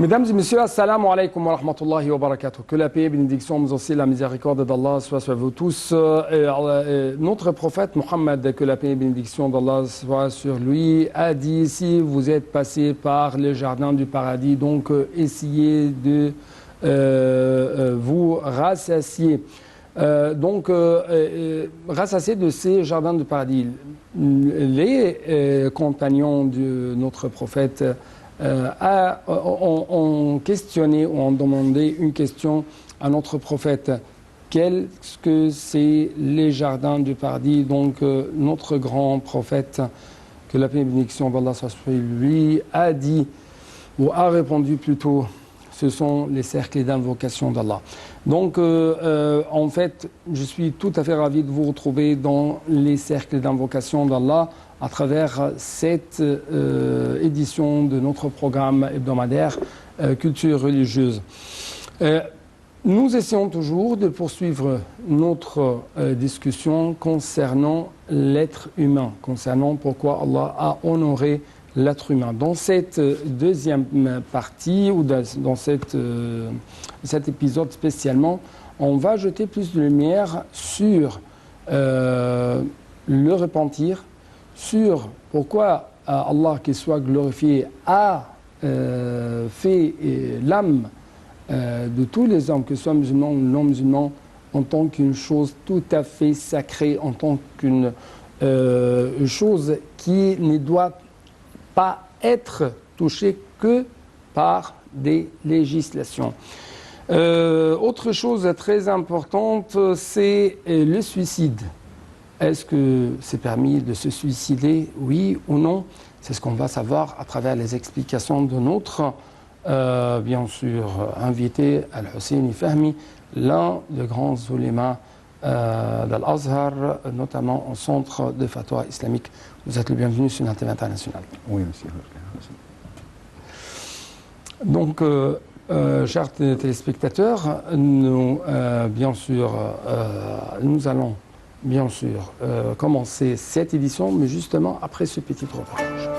Mesdames et messieurs, assalamu alaikum wa rahmatullahi wa barakatuh. Que la paix et bénédiction, mais aussi la miséricorde d'Allah soit sur vous tous. Notre prophète Mohammed, que la paix et bénédiction d'Allah soit sur lui, a dit: si vous êtes passé par le jardin du paradis, donc essayez de vous rassasier. Rassasier de ces jardins du paradis. Les compagnons de notre prophète ont questionné ou ont demandé une question à notre prophète. Qu'est-ce que c'est les jardins du paradis? Donc notre grand prophète, que la paix et bénédiction d'Allah soit sur lui, a dit, ou a répondu plutôt, ce sont les cercles d'invocation d'Allah. Donc en fait, je suis tout à fait ravi de vous retrouver dans les cercles d'invocation d'Allah à travers cette édition de notre programme hebdomadaire Culture religieuse. Nous essayons toujours de poursuivre notre discussion concernant l'être humain, concernant pourquoi Allah a honoré l'être humain. Dans cette deuxième partie, ou dans cet épisode spécialement, on va jeter plus de lumière sur le repentir, sur pourquoi Allah, qu'il soit glorifié, a fait l'âme de tous les hommes, que ce soit musulmans ou non musulmans, en tant qu'une chose tout à fait sacrée, en tant qu'une chose qui ne doit pas être touchée que par des législations. Autre chose très importante, c'est le suicide. Est-ce que c'est permis de se suicider, oui ou non? C'est ce qu'on va savoir à travers les explications de notre, bien sûr, invité Al-Husseini Fahmi, l'un des grands oulémas d'Al-Azhar, notamment au centre de fatwa islamique. Vous êtes le bienvenu sur la TV internationale. Oui, monsieur. Donc, chers téléspectateurs, nous, bien sûr, nous allons bien sûr commencer cette édition, mais justement après ce petit reportage.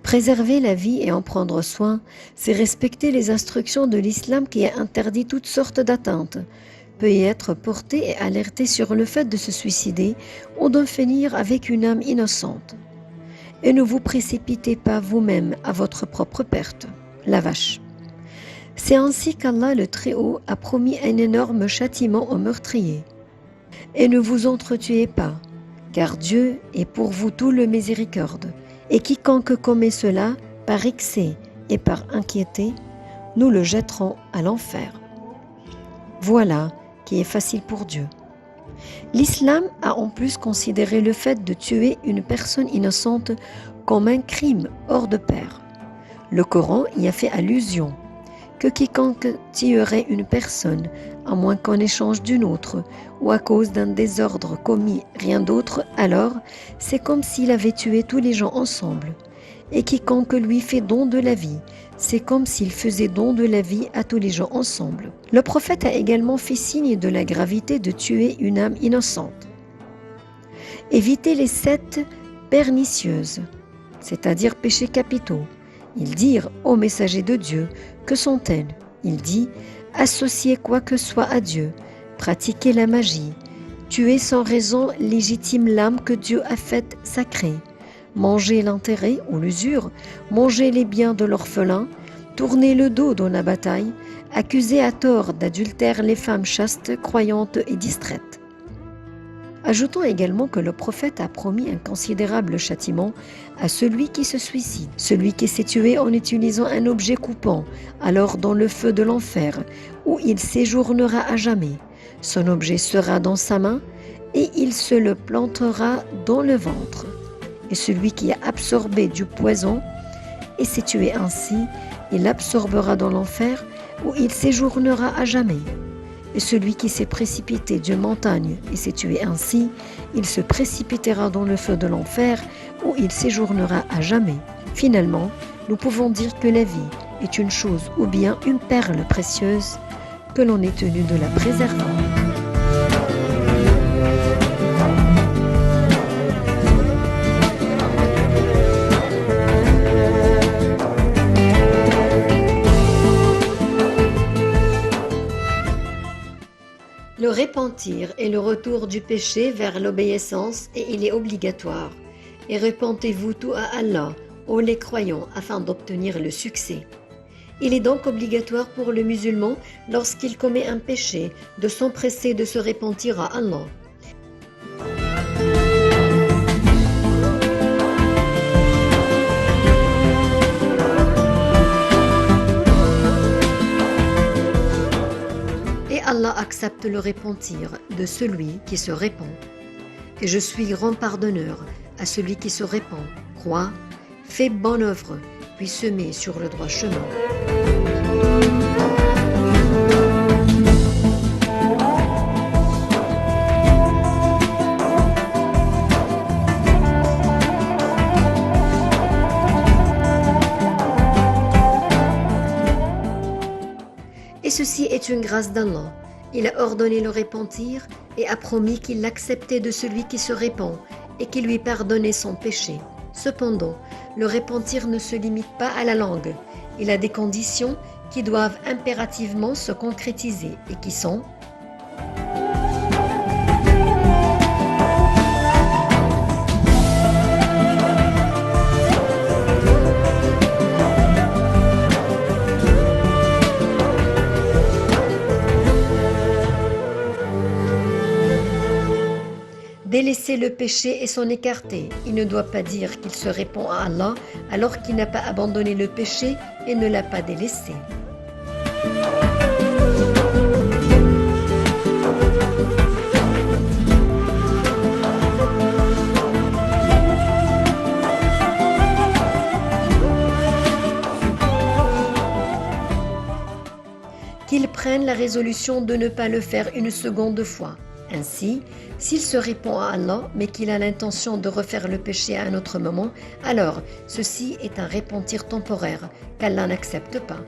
Préserver la vie et en prendre soin, c'est respecter les instructions de l'islam qui a interdit toutes sortes d'atteintes, peut y être porté et alerté sur le fait de se suicider ou d'en finir avec une âme innocente. Et ne vous précipitez pas vous-même à votre propre perte. La vache. C'est ainsi qu'Allah le Très-Haut a promis un énorme châtiment aux meurtriers. Et ne vous entretuez pas, car Dieu est pour vous tout le miséricorde. Et quiconque commet cela, par excès et par inquiété, nous le jetterons à l'enfer. Voilà qui est facile pour Dieu. L'islam a en plus considéré le fait de tuer une personne innocente comme un crime hors de pair. Le Coran y a fait allusion, que quiconque tuerait une personne, à moins qu'en échange d'une autre, ou à cause d'un désordre commis rien d'autre, alors c'est comme s'il avait tué tous les gens ensemble. Et quiconque lui fait don de la vie, c'est comme s'il faisait don de la vie à tous les gens ensemble. Le prophète a également fait signe de la gravité de tuer une âme innocente. Évitez les 7 pernicieuses, c'est-à-dire péchés capitaux. Ils dirent ô messager de Dieu, que sont-elles? Il dit: associer quoi que soit à Dieu, pratiquer la magie, tuer sans raison légitime l'âme que Dieu a faite sacrée, manger l'intérêt ou l'usure, manger les biens de l'orphelin, tourner le dos dans la bataille, accuser à tort d'adultère les femmes chastes, croyantes et distraites. Ajoutons également que le prophète a promis un considérable châtiment à celui qui se suicide, celui qui s'est tué en utilisant un objet coupant, alors dans le feu de l'enfer, où il séjournera à jamais. Son objet sera dans sa main et il se le plantera dans le ventre. Et celui qui a absorbé du poison et s'est tué ainsi, il l'absorbera dans l'enfer, où il séjournera à jamais. Et celui qui s'est précipité d'une montagne et s'est tué ainsi, il se précipitera dans le feu de l'enfer, où il séjournera à jamais. Finalement, nous pouvons dire que la vie est une chose ou bien une perle précieuse que l'on est tenu de la préserver. Le repentir est le retour du péché vers l'obéissance et il est obligatoire. Et repentez-vous tout à Allah, ô les croyants, afin d'obtenir le succès. Il est donc obligatoire pour le musulman, lorsqu'il commet un péché, de s'empresser de se repentir à Allah. Et Allah accepte le repentir de celui qui se répand. Et je suis grand pardonneur à celui qui se répand, croit, fait bonne œuvre, puis se met sur le droit chemin. Et ceci est une grâce d'Allah. Il a ordonné le repentir et a promis qu'il l'acceptait de celui qui se répand et qui lui pardonnait son péché. Cependant, le repentir ne se limite pas à la langue. Il a des conditions qui doivent impérativement se concrétiser et qui sont délaisser le péché et s'en écarter. Il ne doit pas dire qu'il se répand à Allah alors qu'il n'a pas abandonné le péché et ne l'a pas délaissé. Qu'il prenne la résolution de ne pas le faire une seconde fois. Ainsi, s'il se répand à Allah, mais qu'il a l'intention de refaire le péché à un autre moment, alors ceci est un repentir temporaire qu'Allah n'accepte pas.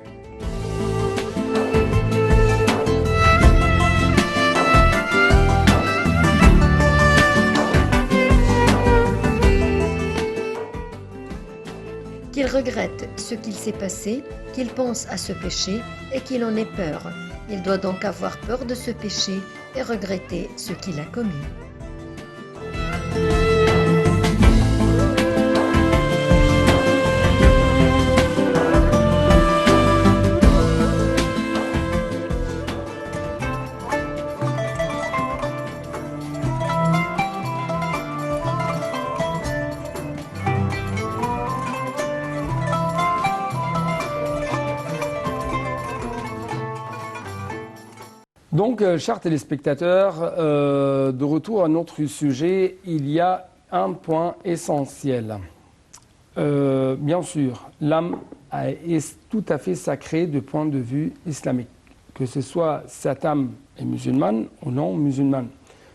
Qu'il regrette ce qu'il s'est passé, qu'il pense à ce péché et qu'il en ait peur. Il doit donc avoir peur de ce péché et regretter ce qu'il a commis. Donc, chers téléspectateurs, de retour à notre sujet, il y a un point essentiel. Bien sûr, l'âme est tout à fait sacrée du point de vue islamique, que ce soit cette âme est musulmane ou non musulmane.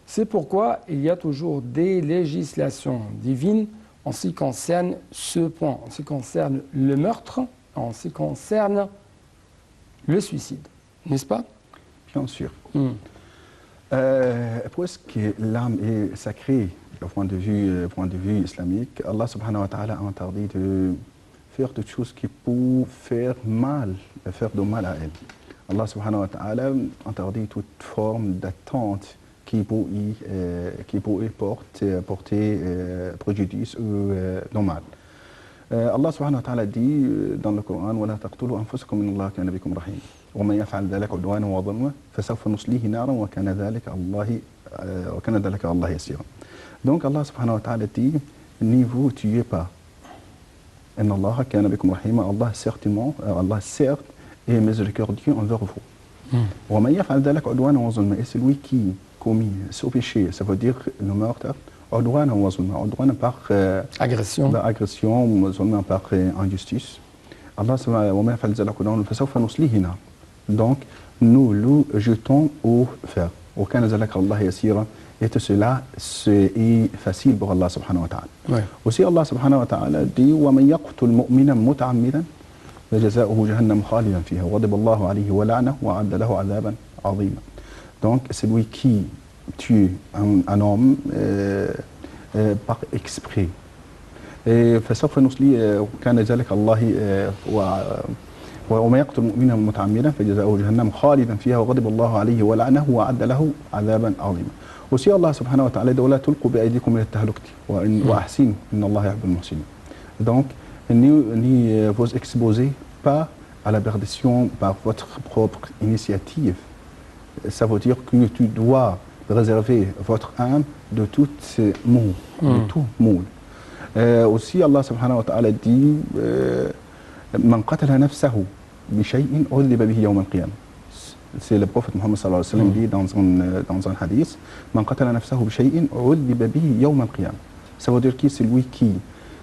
C'est pourquoi il y a toujours des législations divines en ce qui concerne ce point, en ce qui concerne le meurtre, en ce qui concerne le suicide, n'est-ce pas ? Bien sûr. Puisque l'âme est sacrée du point de vue islamique, Allah subhanahu wa ta'ala a interdit de faire des choses qui peuvent faire du mal à elle. Allah subhanahu wa ta'ala interdit toute forme d'attente qui pourrait porter préjudice ou du mal. Allah subhanahu wa ta'ala dit dans le Coran وَلَا تَقْتُلُوا أَنفُسَكُمْ إِنَّ اللَّهَ كَانَ بِكُمْ رَحِيمًا وَمَنْ يَفْعَلْ ذَلِكَ عُدْوَانًا وَظُلْمًا فَسَوْفَ نُصْلِيهِ نَارًا وَكَانَ ذَلِكَ Allah يَسِيرًا. Donc Allah subhanahu wa ta'ala dit ne vous tuez pas. إِنَّ اللَّهَ كَانَ بِكُمْ رَحِيمًا. Allah certes est miséricordieux envers vous. وَمَنْ يَفْعَلْ ذَلِكَ عُدْوَانًا وَظُلْمًا. Et celui qui commet ce péché, ça veut dire le meurtre, عدوانا وظلما, عدوانا par agression, ظلما par injustice. Allah وما يفعل ذلك عدوانا فسوف نصليه نار. Donc nous le jetons au fer. وكان ذلك الله يسيرا. Et tout cela c'est facile pour Allah subhanahu wa ta'ala. Aussi Allah subhanahu wa ta'ala dit ومن يقتل مؤمنا متعمدا فجزاؤه جهنم خالدا فيها وغضب الله عليه ولعنه وأعد له عذابا عظيما. Donc celui qui tue un homme par exprès. فسوف نصلي كان ذلك الله وما يقتل مؤمنا متعمدا فجزاؤه جهنم خالدا فيها وغضب الله عليه ولعنه وأعد له عذابا عظيما. Aussi Allah subhanahu wa ta'ala dit ولا تلقوا بأيديكم إلى التهلكة وأحسنوا إن الله يحب المحسنين. Donc ne vous exposez pas à la perdition par votre propre initiative. Ça veut dire que tu dois réserver votre âme de toutes maux, de tout mal. Aussi Allah subhanahu wa ta'ala dit من قتل نفسه بشيء عذب به يوم القيامة. C'est le prophète Mohammed sallallahu alayhi wa sallam dit dans un hadith من قتل نفسه بشيء عذب به يوم القيامة. Ça veut dire que c'est lui qui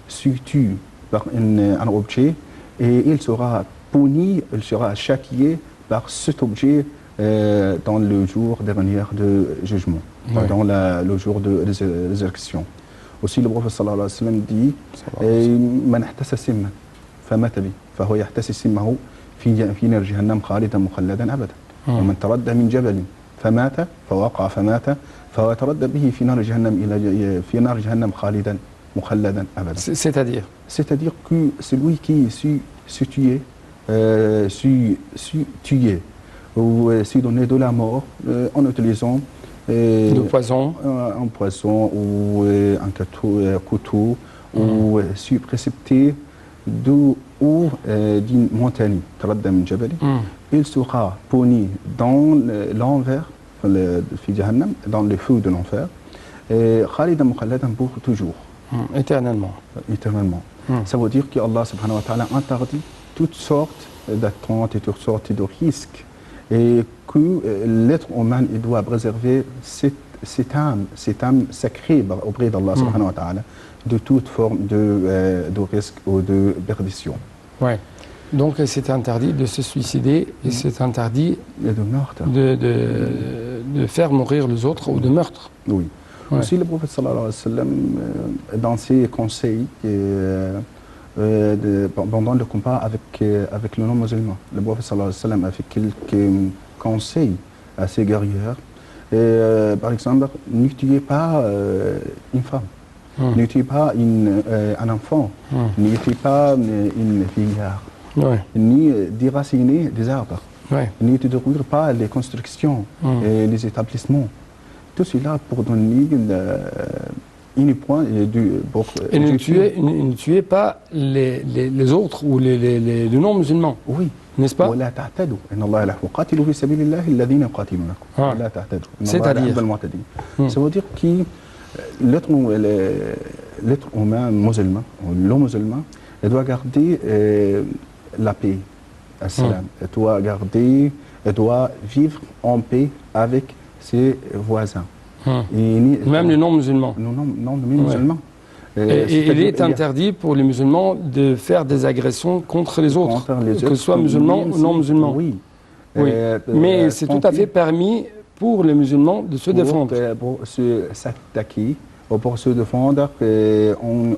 se tue par un objet et il sera puni, il sera châtié par cet objet dans le jour dernier de jugement, dans le jour de résurrection. Aussi le prophète sallallahu alayhi wa sallam dit من احتسى سما فمات به فهو يحتسي سمه في نار جهنم خالدا مخلدا أبدا ومن تردى من جبل فمات فوقع فمات فهو يتردى به في نار جهنم خالدا مخلدا أبدا. C'est-à-dire que celui qui se tuer ou se donner de la mort en utilisant un poison ou un couteau ou se précipiter ou d'une montagne, il sera puni dans l'enfer, dans le feu de l'enfer, khalidan mukhalladan pour toujours. Éternellement. Ça veut dire qu'Allah subhanahu wa ta'ala interdit toutes sortes d'attentes et toutes sortes de risques et que l'être humain il doit préserver cette âme sacrée auprès d'Allah subhanahu wa ta'ala de toute forme de risque ou de perdition. Ouais. Donc c'est interdit de se suicider et c'est interdit de meurtre. De faire mourir les autres ou de meurtre. Oui. Ouais. Aussi le prophète sallallahu alayhi wa sallam dans ses conseils pendant le combat avec le non-musulman, le prophète sallallahu alayhi wa sallam a fait quelques conseils à ses guerriers. Par exemple, ne tuez pas une femme, ne tuez pas un enfant, ne tuez pas une fillard, ni déraciner des arbres, ne détruire pas les constructions et les établissements. Tout cela pour donner une point et ne tuez pas les autres ou les non-musulmans. Oui. N'est-ce pas? C'est-à-dire ça veut dire que l'être humain musulman, ou le musulman, il doit garder la paix, il doit vivre en paix avec ses voisins. Même les non-musulmans. Non, les musulmans. Et il est interdit pour les musulmans de faire des agressions contre les autres, que ce soit musulmans ou non-musulmans. Oui. Mais c'est tout à fait permis pour les musulmans de se défendre. Pour s'attaquer ou pour se défendre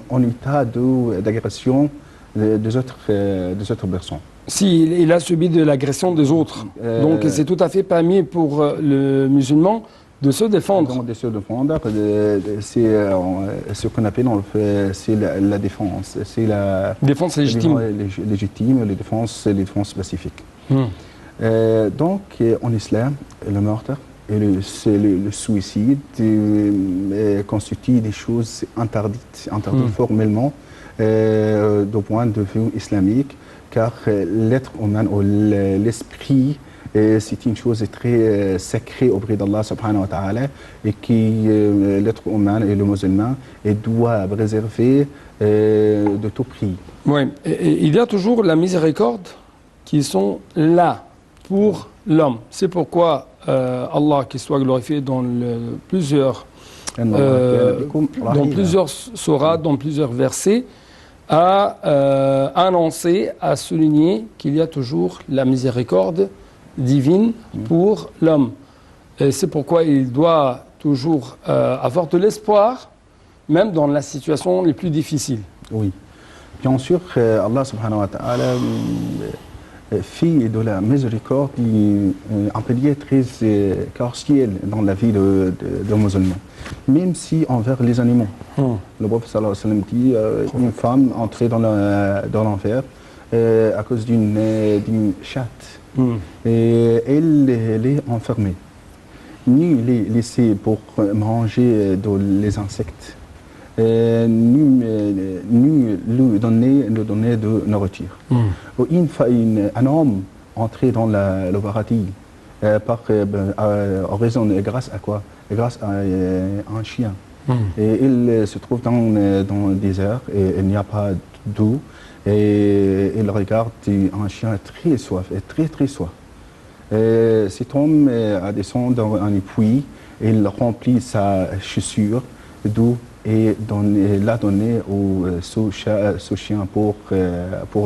en état d'agression des autres personnes. S'il a subi de l'agression des autres. Donc c'est tout à fait permis pour le musulman de se défendre. Donc, de se défendre, c'est ce qu'on appelle c'est la défense. C'est la défense légitime. Les défenses pacifiques. Donc, en islam, le meurtre et le suicide constituent des choses interdites formellement du point de vue islamique, car l'être humain ou l'esprit c'est une chose très sacrée auprès d'Allah subhanahu wa ta'ala et que l'être humain et le musulman doit préserver de tout prix. Oui, et il y a toujours la miséricorde qui sont là pour l'homme. C'est pourquoi Allah, qui soit glorifié dans plusieurs sourates, dans plusieurs versets, a annoncé, a souligné qu'il y a toujours la miséricorde divine pour l'homme. Et c'est pourquoi il doit toujours avoir de l'espoir, même dans la situation les plus difficiles. Oui. Bien sûr, Allah subhanahu wa ta'ala fait de la miséricorde un pilier très crucial dans la vie de musulmans, même si envers les animaux. Le prophète sallallahu alayhi wa sallam dit une femme entrée dans l'enfer à cause d'une chatte. Et elle est enfermée. Ni les laisser pour manger les insectes, ni lui donner de nourriture. Ou un homme entré dans le paradis en raison, grâce à quoi? Grâce à un chien. Et il se trouve dans le désert et il n'y a pas d'eau. Et il regarde un chien très soif, très soif. Cet homme descend dans un puits, il remplit sa chaussure d'eau et l'a donné ce chien pour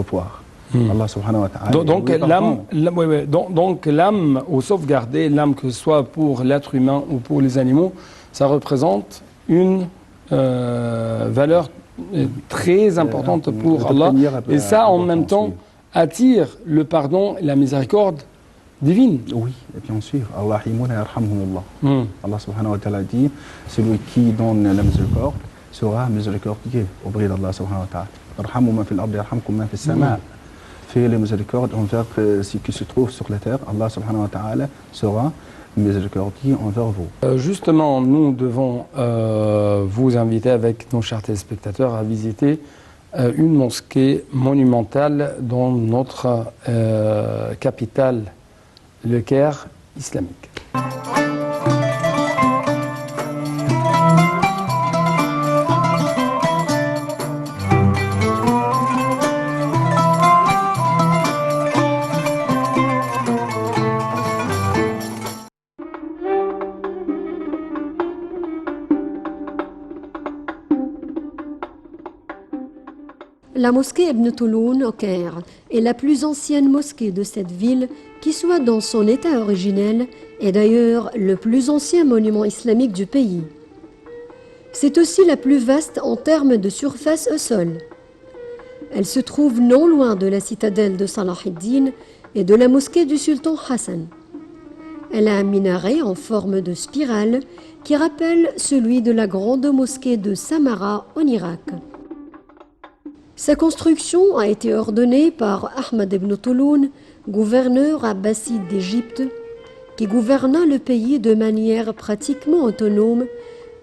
boire. Allah subhanahu wa ta'ala. Donc l'âme, au sauvegarder, l'âme que ce soit pour l'être humain ou pour les animaux, ça représente une valeur très importante pour Allah. Et ça, en même temps, attire le pardon et la miséricorde divine. Oui, bien sûr. Allah subhanahu wa ta'ala dit, celui qui donne la miséricorde sera miséricordieux auprès d'Allah subhanahu wa ta'ala. Arhamu man fil ardi yarhamkum man fis sama'. Fais la miséricorde envers ce qui se trouve sur la terre. Allah subhanahu wa ta'ala sera miséricordieux envers vous. Justement, nous devons vous inviter avec nos chers téléspectateurs à visiter une mosquée monumentale dans notre capitale, le Caire islamique. La mosquée Ibn Touloun au Caire est la plus ancienne mosquée de cette ville qui soit dans son état originel et d'ailleurs le plus ancien monument islamique du pays. C'est aussi la plus vaste en termes de surface au sol. Elle se trouve non loin de la citadelle de Salah ad-Din et de la mosquée du sultan Hassan. Elle a un minaret en forme de spirale qui rappelle celui de la grande mosquée de Samarra en Irak. Sa construction a été ordonnée par Ahmad ibn Touloun, gouverneur abbasside d'Égypte, qui gouverna le pays de manière pratiquement autonome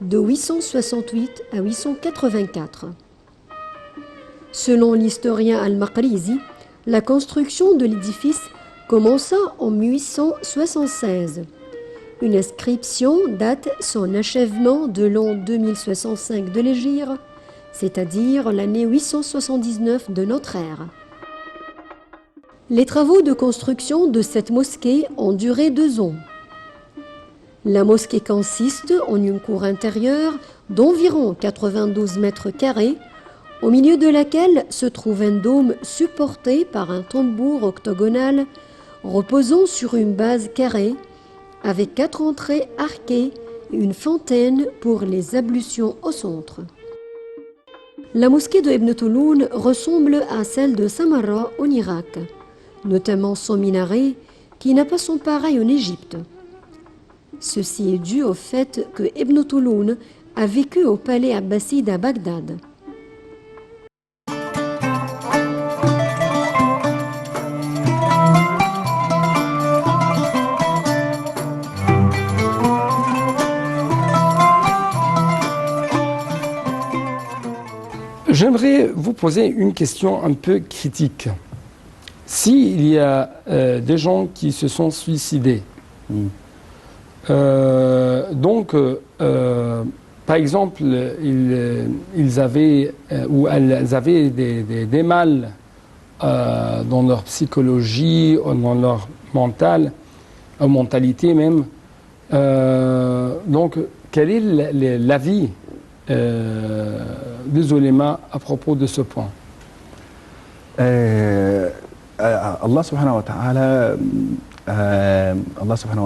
de 868 à 884. Selon l'historien al-Maqrizi, la construction de l'édifice commença en 1876. Une inscription date son achèvement de l'an 2065 de l'Hégire, c'est-à-dire l'année 879 de notre ère. Les travaux de construction de cette mosquée ont duré 2 ans. La mosquée consiste en une cour intérieure d'environ 92 mètres carrés, au milieu de laquelle se trouve un dôme supporté par un tambour octogonal reposant sur une base carrée, avec 4 entrées arquées et une fontaine pour les ablutions au centre. La mosquée de Ibn Touloun ressemble à celle de Samarra en Irak, notamment son minaret qui n'a pas son pareil en Égypte. Ceci est dû au fait que Ibn Touloun a vécu au palais abbasside à Bagdad. J'aimerais vous poser une question un peu critique. S'il y a des gens qui se sont suicidés, par exemple, ils avaient ou elles avaient des mal dans leur psychologie, dans leur mentalité même. Donc, quel est l'avis des ulémas à propos de ce point? Allah subhanahu wa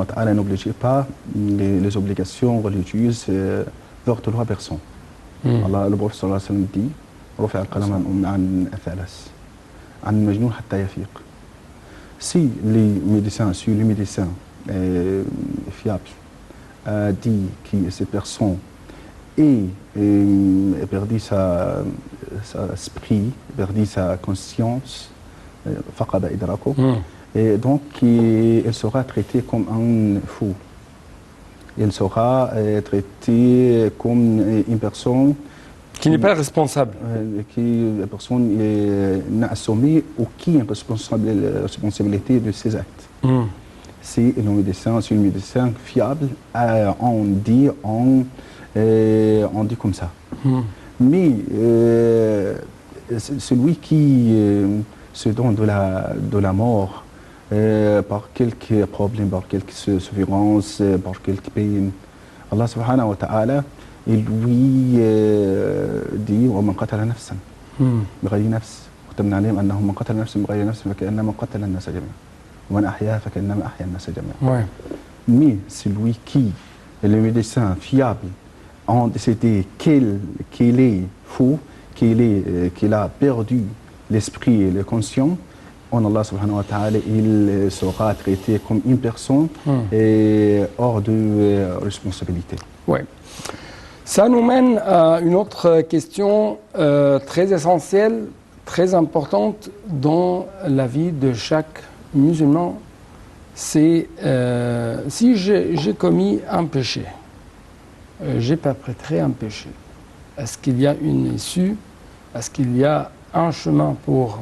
ta'ala n'oblige pas les obligations religieuses vers 3 personnes. Allah, le prophète sallallahu alayhi wa sallam dit رفع القلم عن ثلاث عن المجنون حتى يفيق. Si les médecins fiables disent que cette personne ait perdu sa esprit, perdu sa conscience, فقد إدراكه, et donc il sera traité comme un fou. Il sera traité comme une personne qui n'est pas responsable. La personne n'a assumé aucune responsabilité de ses actes. Si le médecin, fiable, on dit comme ça. Mais celui qui se donne de la mort par quelques problèmes, par quelques souffrances, par quelques peines, Allah subhanahu wa ta'ala, il lui dit ومن قتل نفسا بغير نفس كتبنا عليهم انه من قتل نفسا بغير نفس فكانما قتل الناس جميعا ومن احياها فكانما احيا الناس جميعا. Mais celui qui, le médecin fiable, ont décidé qu'il est fou, qu'il a perdu l'esprit et le conscient, en Allah subhanahu wa ta'ala, il sera traité comme une personne hors de responsabilité. Ouais. Ça nous mène à une autre question très essentielle, très importante dans la vie de chaque musulman. C'est si j'ai commis un péché, j'ai perpétré un péché, est-ce qu'il y a une issue? Est-ce qu'il y a un chemin pour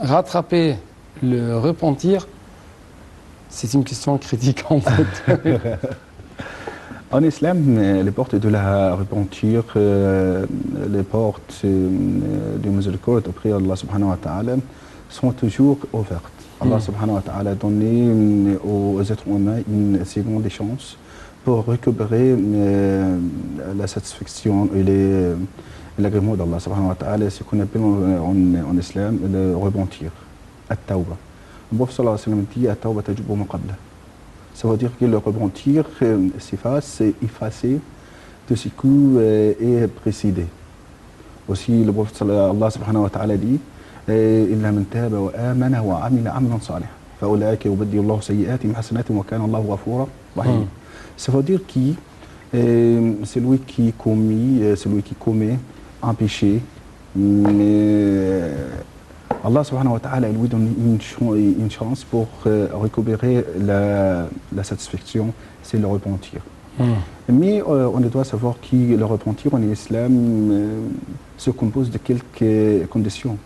rattraper le repentir? C'est une question critique en fait. En islam, les portes de la repentir, les portes du miséricorde auprès d'Allah subhanahu wa ta'ala sont toujours ouvertes. Allah subhanahu wa ta'ala a donné aux êtres humains une seconde chance pour récupérer la satisfaction et l'agrément d'Allah subhanahu wa ta'ala, ce qu'on appelle en islam le repentir, at-tawba. Le prophète sallallahu alayhi wa sallam dit at-tawba tajubu ma qabla. Ça veut dire que le repentir s'efface, effacer tout ce qui est précédé. Aussi, le prophète Allah subhanahu wa ta'ala dit إلا من تاب وآمن وعمل عملا صالحا فأولئك يبدل الله سيئاتهم حسنات وكان الله غفورا رحيما. Ça veut dire que celui qui commet un péché, Allah subhanahu wa ta'ala lui donne une chance pour récupérer la satisfaction, c'est le repentir. Mais on doit savoir que le repentir en islam se compose de quelques conditions.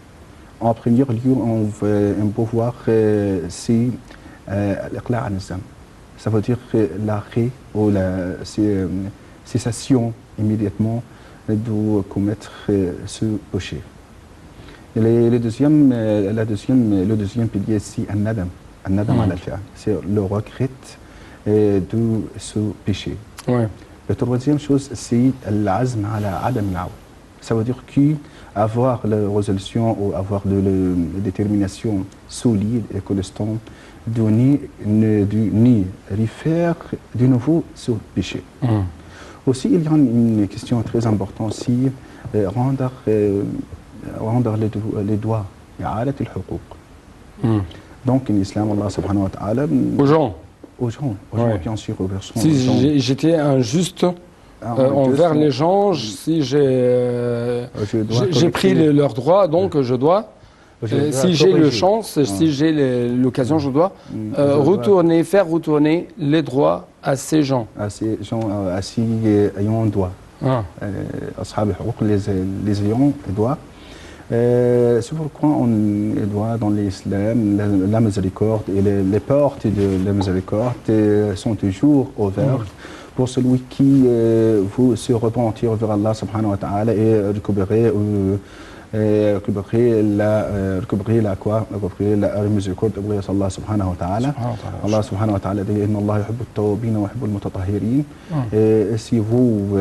En premier lieu, on peut voir c'est l'iqla' an az-zamb. Ça veut dire l'arrêt ou la cessation immédiatement de commettre ce péché. Le deuxième pilier, c'est an-nadam ala al-fi'l, c'est le regret de ce péché. Ouais. La troisième chose, c'est l'azm ala adam al-'awd. Ça veut dire qu'avoir la résolution ou avoir de la détermination solide et constante de ni refaire de nouveau ce péché. Aussi, il y a une question très importante, c'est rendre les droits, i'adat al-huquq. Donc, en islam, Allah subhanahu wa ta'ala... Aux gens, ouais. Bien sûr, aux personnes. Si j'étais injuste envers les gens, si j'ai pris leurs droits, donc je dois, si j'ai le chance, si j'ai l'occasion, je dois faire retourner les droits à ces gens. À ces gens, à ces ayants droit. Ashab al-huquq, les ayants droit. C'est pourquoi on doit dans l'islam la miséricorde et les portes de la miséricorde sont toujours ouvertes pour celui qui veut se repentir vers Allah subhanahu wa ta'ala et récupérer la miséricorde de Allah subhanahu wa ta'ala. Allah subhanahu wa ta'ala dit inna Allah yuhibbu at-tawwabin wa yuhibbu al-mutatahhirin. Si vous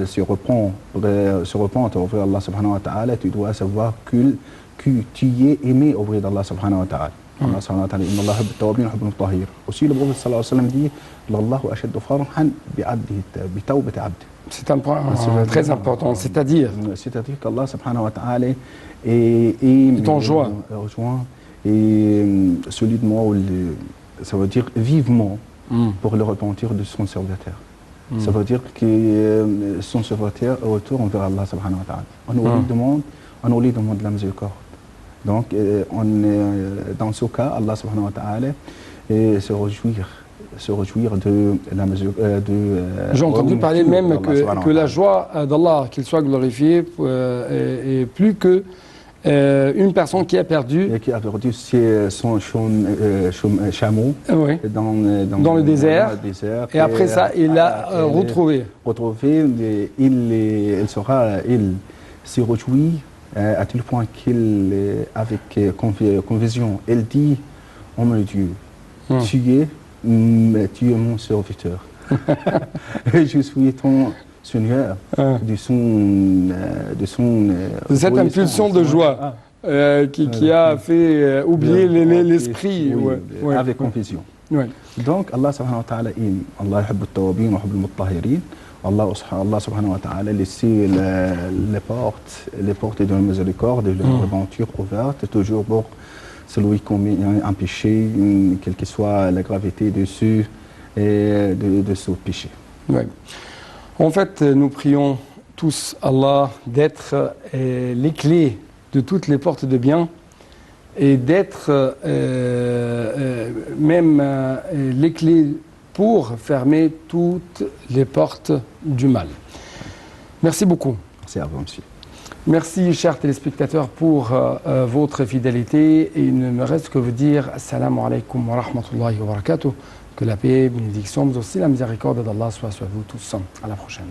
se repentez vers Allah subhanahu wa ta'ala, tu dois savoir que que tu es aimé auprès d'Allah subhanahu wa ta'ala. Allah subhanahu wa ta'ala, inna Allah yuhibbu at-tawwabin wa yuhibbu al-mutatahhirin. Aussi, le prophète sallallahu alayhi wa sallam dit, L'Allahu ashaddu farhan bi tawbati 'abdi. C'est un point très important, c'est-à-dire qu'Allah subhanahu wa ta'ala est en joie. Et solidement, ça veut dire vivement pour le repentir de son serviteur. Ça veut dire que son serviteur retourne vers Allah subhanahu wa ta'ala. On lui demande la miséricorde. Donc, dans ce cas, Allah subhanahu wa ta'ala se réjouir de la mesure j'ai entendu parler même que la joie d'Allah, qu'il soit glorifié, est plus que une personne qui a perdu son chameau dans le désert, et après ça il l'a retrouvé. Il se réjouit à tel point qu'il, avec conviction, il dit: oh mon Dieu, tu es mon serviteur. Je suis ton Seigneur, de cette impulsion de joie qui a fait oublier l'esprit. Avec conviction. Donc Allah subhanahu wa ta'ala, Allah yuhibbu at-tawwabin wa yuhibbu al-mutatahhirin. Allah subhanahu wa ta'ala laisse les portes de la miséricorde et de l'aventure ouvertes, toujours pour celui qui commet un péché, quelle que soit la gravité de ce péché. En fait, nous prions tous Allah d'être les clés de toutes les portes de bien et d'être même les clés pour fermer toutes les portes du mal. Merci beaucoup. Merci à vous, monsieur. Merci, chers téléspectateurs, pour votre fidélité. Et il ne me reste que vous dire Assalamu alaikum wa rahmatullahi wa barakatuh. Que la paix, bénédiction, mais aussi la miséricorde d'Allah soit sur vous tous. À la prochaine.